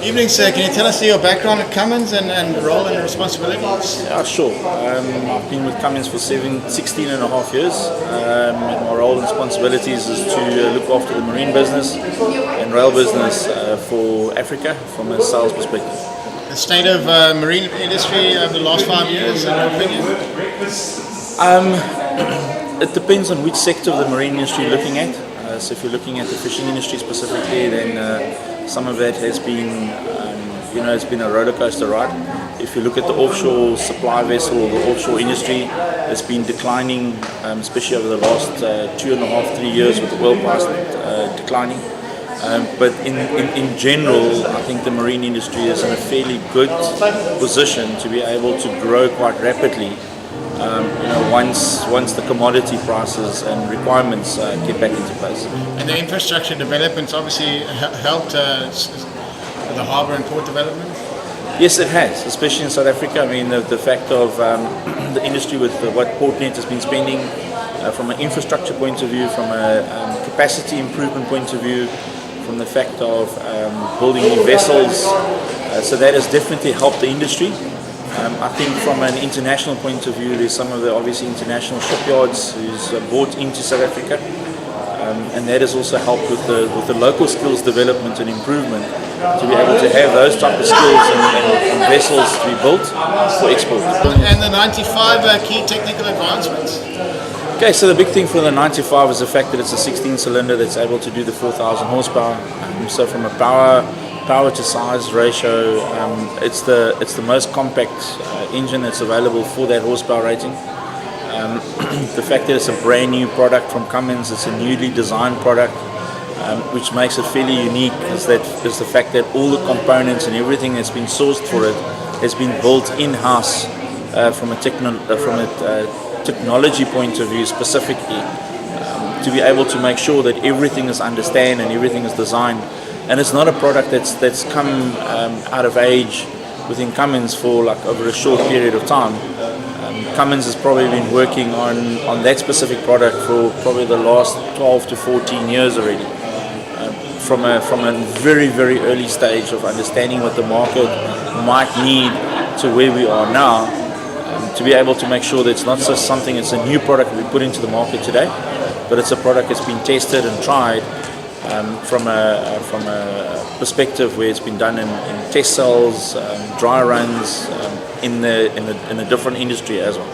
Evening, sir. Can you tell us your background at Cummins and role and responsibilities? Yeah, sure. I've been with Cummins for 16 and a half years. My role and responsibilities is to look after the marine business and rail business for Africa from a sales perspective. The state of marine industry over the last 5 years, in your opinion? It depends on which sector of the marine industry you're looking at. So if you're looking at the fishing industry specifically, then some of that has been, it's been a roller coaster ride. If you look at the offshore supply vessel or the offshore industry, it's been declining, especially over the last 2.5, 3 years with the oil price declining. But in general, I think the marine industry is in a fairly good position to be able to grow quite rapidly. Once the commodity prices and requirements get back into place. And the infrastructure developments obviously helped the harbour and port development? Yes, it has, especially in South Africa. I mean, the fact of the industry with what Portnet has been spending from an infrastructure point of view, from a capacity improvement point of view, from the fact of building new vessels. So that has definitely helped the industry. I think from an international point of view, there's some of the obviously international shipyards who's bought into South Africa, and that has also helped with the local skills development and improvement to be able to have those type of skills and vessels to be built for export. And the 95 key technical advancements? Okay, so the big thing for the 95 is the fact that it's a 16-cylinder that's able to do the 4,000 horsepower. So from a power to size ratio, it's the most compact engine that's available for that horsepower rating. The fact that it's a brand new product from Cummins, it's a newly designed product, which makes it fairly unique is the fact that all the components and everything that's been sourced for it has been built in-house from a technology point of view specifically, to be able to make sure that everything is understood and everything is designed. And it's not a product that's come out of age within Cummins for like over a short period of time. Cummins has probably been working on that specific product for probably the last 12 to 14 years already. From a very, very early stage of understanding what the market might need to where we are now, to be able to make sure that it's not just something, it's a new product we put into the market today, but it's a product that's been tested and tried from a perspective where it's been done in test cells, dry runs, in a different industry as well.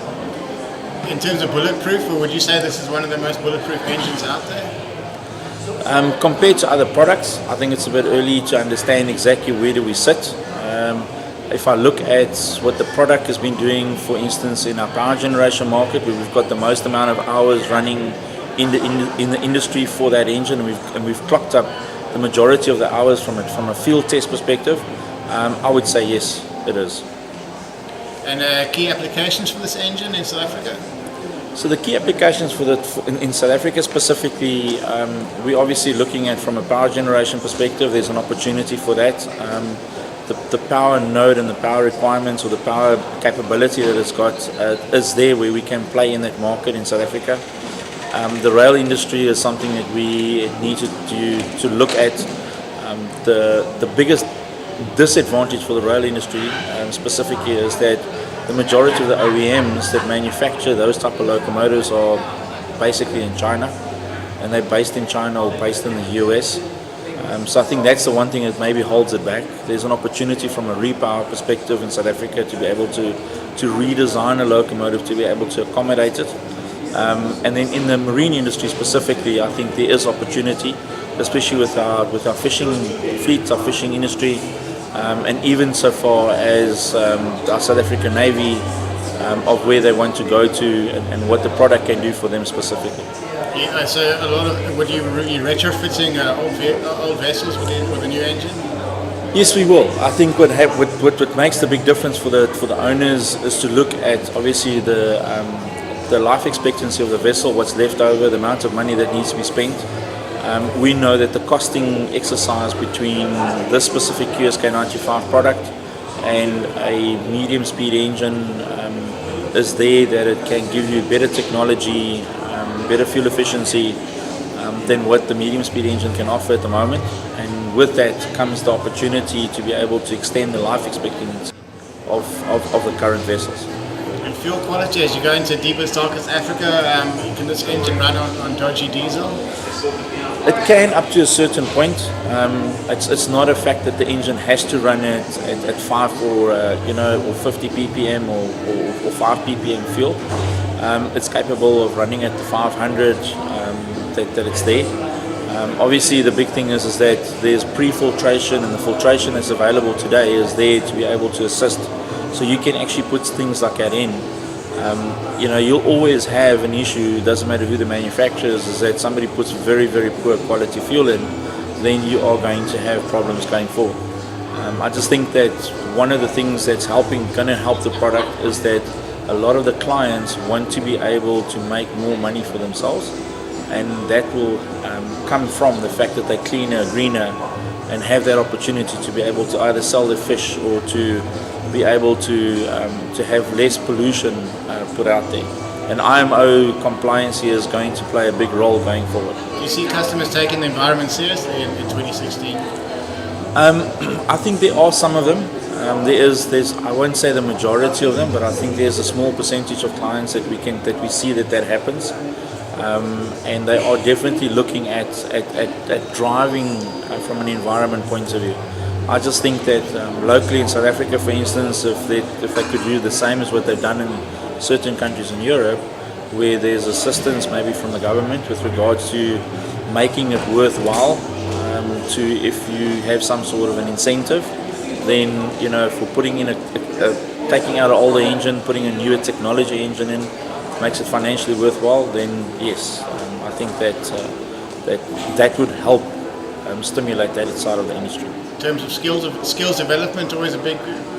In terms of bulletproof, or would you say this is one of the most bulletproof engines out there? Compared to other products, I think it's a bit early to understand exactly where do we sit. If I look at what the product has been doing, for instance, in our power generation market, where we've got the most amount of hours running in the industry for that engine, and we've clocked up the majority of the hours from a field test perspective, I would say yes, it is. And key applications for this engine in South Africa? So the key applications in South Africa specifically, we're obviously looking at from a power generation perspective. There's an opportunity for that. The power node and the power requirements or the power capability that it's got is there where we can play in that market in South Africa. The rail industry is something that we need to look at. The biggest disadvantage for the rail industry specifically is that the majority of the OEMs that manufacture those type of locomotives are basically in China, and they're based in China or based in the US. So I think that's the one thing that maybe holds it back. There's an opportunity from a repower perspective in South Africa to be able to redesign a locomotive to be able to accommodate it. And then in the marine industry specifically, I think there is opportunity, especially with our fishing fleets, our fishing industry, and even so far as our South African Navy, of where they want to go to and what the product can do for them specifically. Yeah, so a lot of, would you be retrofitting old vessels with a new engine? Yes, we will. I think what makes the big difference for the owners is to look at obviously the life expectancy of the vessel, what's left over, the amount of money that needs to be spent. We know that the costing exercise between this specific QSK 95 product and a medium speed engine is there, that it can give you better technology, better fuel efficiency than what the medium speed engine can offer at the moment. And and with that comes the opportunity to be able to extend the life expectancy of the current vessels. And fuel quality, as you go into deeper South Africa, can this engine run on dodgy diesel? It can, up to a certain point. It's not a fact that the engine has to run at 5 or 50 ppm or 5 ppm fuel. It's capable of running at the 500 that it's there. Obviously, the big thing is that there's pre-filtration, and the filtration that's available today is there to be able to assist. So you can actually put things like that in. You'll always have an issue, doesn't matter who the manufacturer is that somebody puts very, very poor quality fuel in, then you are going to have problems going forward. I just think that one of the things that's going to help the product is that a lot of the clients want to be able to make more money for themselves, and that will come from the fact that they're cleaner, greener, and have that opportunity to be able to either sell their fish or to be able to have less pollution put out there. And IMO compliance here is going to play a big role going forward. Do you see customers taking the environment seriously in 2016? I think there are some of them. There's I won't say the majority of them, but I think there's a small percentage of clients that we see that happens. And they are definitely looking at driving from an environment point of view. I just think that locally in South Africa, for instance, if they could do the same as what they've done in certain countries in Europe, where there's assistance maybe from the government with regards to making it worthwhile, to if you have some sort of an incentive, then for putting in taking out an older engine, putting a newer technology engine in, makes it financially worthwhile, then yes, I think that would help stimulate that side of the industry. In terms of skills development, always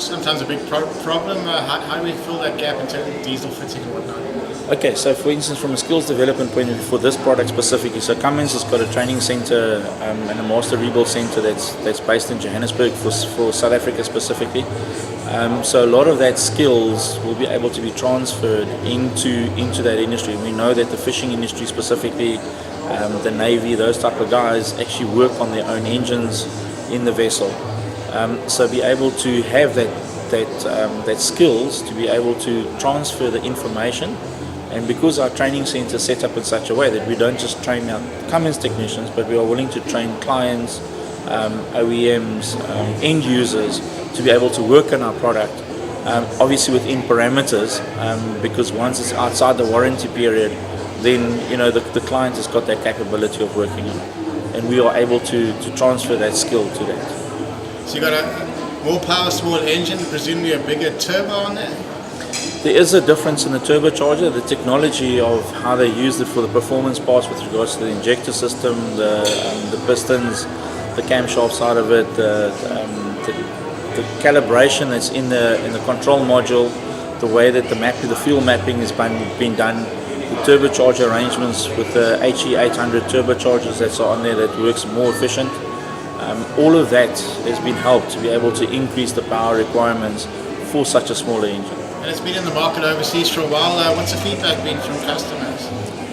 sometimes a big problem. How do we fill that gap in terms of diesel fitting and whatnot? Okay, so for instance, from a skills development point of view for this product specifically, so Cummins has got a training center and a master rebuild center that's based in Johannesburg for South Africa specifically. So a lot of that skills will be able to be transferred into that industry. We know that the fishing industry specifically, the Navy, those type of guys actually work on their own engines in the vessel. So be able to have that skills to be able to transfer the information. And because our training center is set up in such a way that we don't just train our Cummins technicians, but we are willing to train clients, OEMs, end users to be able to work on our product, obviously within parameters, because once it's outside the warranty period, then the client has got that capability of working on it, and we are able to transfer that skill to that. So you got a more power, small engine, presumably a bigger turbo on there? There is a difference in the turbocharger, the technology of how they use it for the performance parts with regards to the injector system, the pistons, the camshaft side of it, the calibration that's in the control module, the way that the fuel mapping has been done, the turbocharger arrangements with the HE800 turbochargers that's on there that works more efficient. All of that has been helped to be able to increase the power requirements for such a smaller engine. And it's been in the market overseas for a while. What's the feedback been from customers?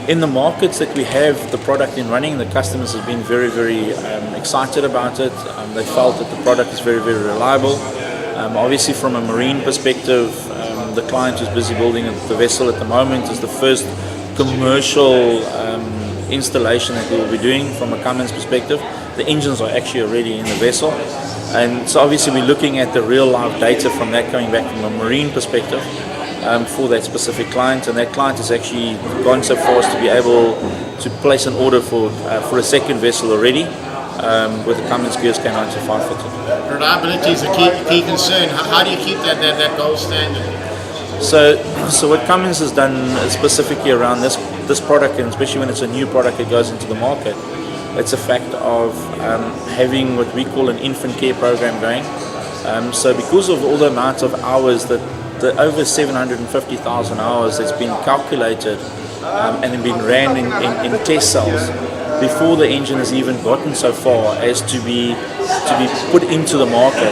In the markets that we have the product in running, the customers have been very, very excited about it. They felt that the product is very, very reliable. Obviously, from a marine perspective, the client who's busy building the vessel at the moment is the first commercial installation that we will be doing from a Cummins perspective. The engines are actually already in the vessel. And so obviously we're looking at the real live data from that coming back from a marine perspective for that specific client, and that client has actually gone so far as to be able to place an order for a second vessel already with the Cummins Gears K95 fitted. Reliability is a key concern. How do you keep that gold standard? So what Cummins has done specifically around this product, and especially when it's a new product that goes into the market, it's a fact of having what we call an infant care program going. So because of all the amount of hours, the over 750,000 hours that's been calculated and then been ran in test cells before the engine has even gotten so far as to be put into the market,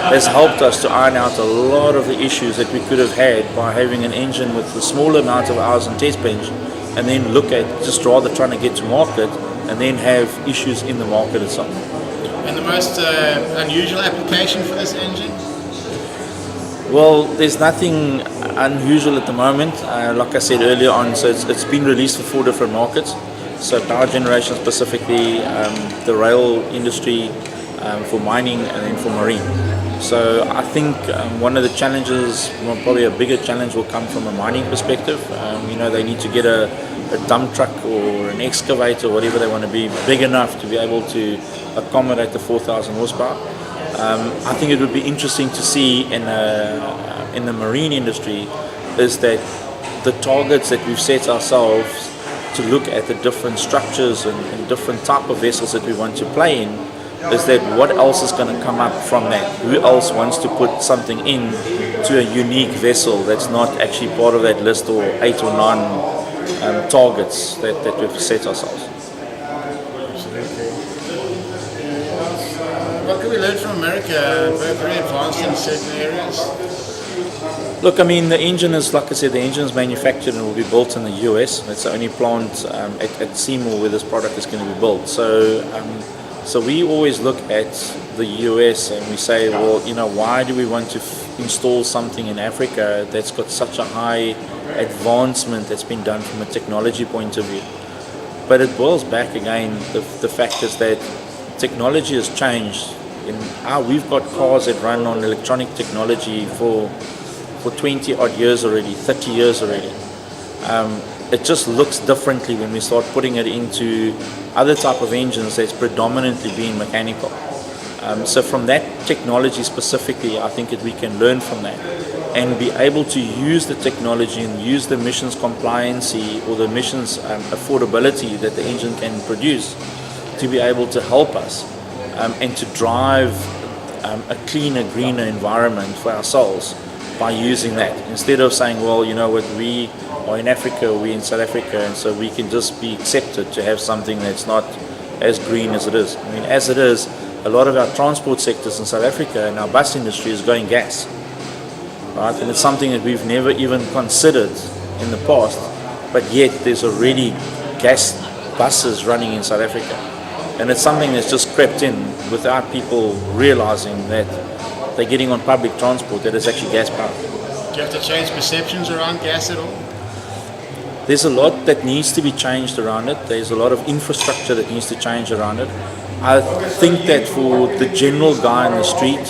has helped us to iron out a lot of the issues that we could have had by having an engine with a small amount of hours on test bench, and then look at just rather trying to get to market and then have issues in the market itself. And the most unusual application for this engine? Well, there's nothing unusual at the moment. Like I said earlier on, so it's been released for 4 different markets. So power generation specifically, the rail industry, for mining, and then for marine. So I think one of the challenges, well, probably a bigger challenge, will come from a mining perspective. They need to get a dump truck or an excavator, whatever they want to be, big enough to be able to accommodate the 4,000 horsepower. I think it would be interesting to see in the marine industry is that the targets that we've set ourselves to look at the different structures and different type of vessels that we want to play in, is that what else is going to come up from that? Who else wants to put something in to a unique vessel that's not actually part of that list or 8 or 9 targets that we've set ourselves? What can we learn from America? They're very advanced in certain areas. Look, I mean, the engine is, like I said, the engine is manufactured and will be built in the US. It's the only plant at Seymour where this product is going to be built. So we always look at the US and we say, well, why do we want to install something in Africa that's got such a high advancement that's been done from a technology point of view? But it boils back again, the fact is that technology has changed. We've got cars that run on electronic technology for 20 odd years already, 30 years already. It just looks differently when we start putting it into other type of engines that's predominantly being mechanical. So from that technology specifically, I think that we can learn from that and be able to use the technology and use the emissions compliancy or the emissions affordability that the engine can produce to be able to help us and to drive a cleaner, greener environment for ourselves by using that. Instead of saying, well, what, we are in Africa, or we're in South Africa, and so we can just be accepted to have something that's not as green as it is. I mean, as it is, a lot of our transport sectors in South Africa and our bus industry is going gas, right? And it's something that we've never even considered in the past, but yet there's already gas buses running in South Africa. And it's something that's just crept in without people realizing that they're getting on public transport that is actually gas powered. Do you have to change perceptions around gas at all? There's a lot that needs to be changed around it. There's a lot of infrastructure that needs to change around it. I think that for the general guy in the street,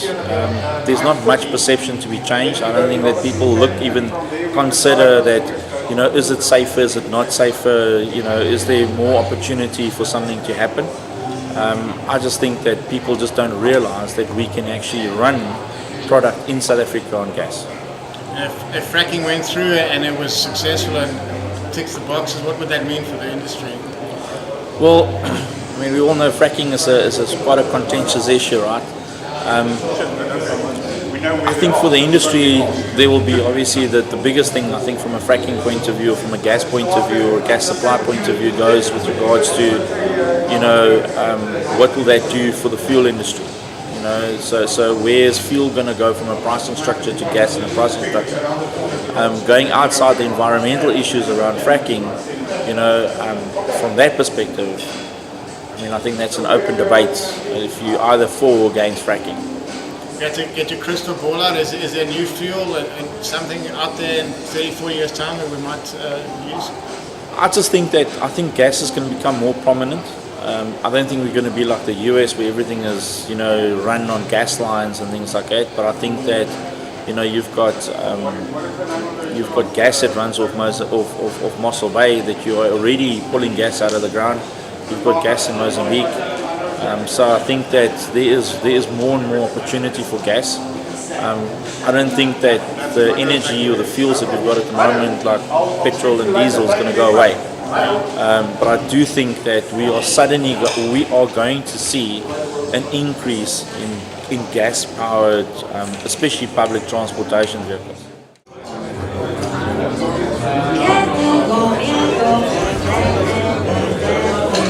there's not much perception to be changed. I don't think that people even consider that, is it safer, is it not safer, is there more opportunity for something to happen? I just think that people just don't realize that we can actually run product in South Africa on gas. If fracking went through and it was successful and ticks the boxes, what would that mean for the industry? Well, I mean, we all know fracking is quite a contentious issue, right? I think for the industry, there will be obviously the biggest thing, I think, from a fracking point of view, or from a gas point of view, or a gas supply point of view, goes with regards to, what will that do for the fuel industry? So where's fuel going to go from a pricing structure to gas and a pricing structure? Going outside the environmental issues around fracking, from that perspective, I mean, I think that's an open debate if you either for or against fracking. You have to get your crystal ball out. Is there new fuel and something out there in 34 years' time that we might use? I think gas is going to become more prominent. I don't think we're going to be like the US where everything is, run on gas lines and things like that. But I think that, you've got gas that runs off Mossel Bay that you are already pulling gas out of the ground. You've got gas in Mozambique. So I think that there is more and more opportunity for gas. I don't think that the energy or the fuels that we've got at the moment, like petrol and diesel, is going to go away. But I do think that we are going to see an increase in gas-powered, especially public transportation vehicles.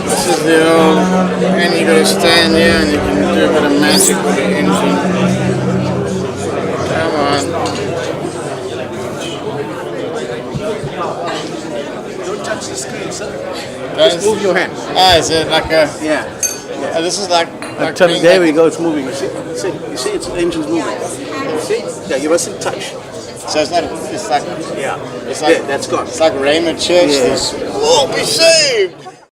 This is the old, and you gotta stand here and you can do a bit of magic with the engine. Come on. Don't touch the screen, sir. Just move your hand. Is it like a... Yeah. This is like Until there we go, it's moving. You see, it's engine's moving. See? Yeah, you mustn't touch. So it's not. It's like. Yeah. It's like that's gone. It's like Raymond Church. Yeah. This. Whoa, be saved.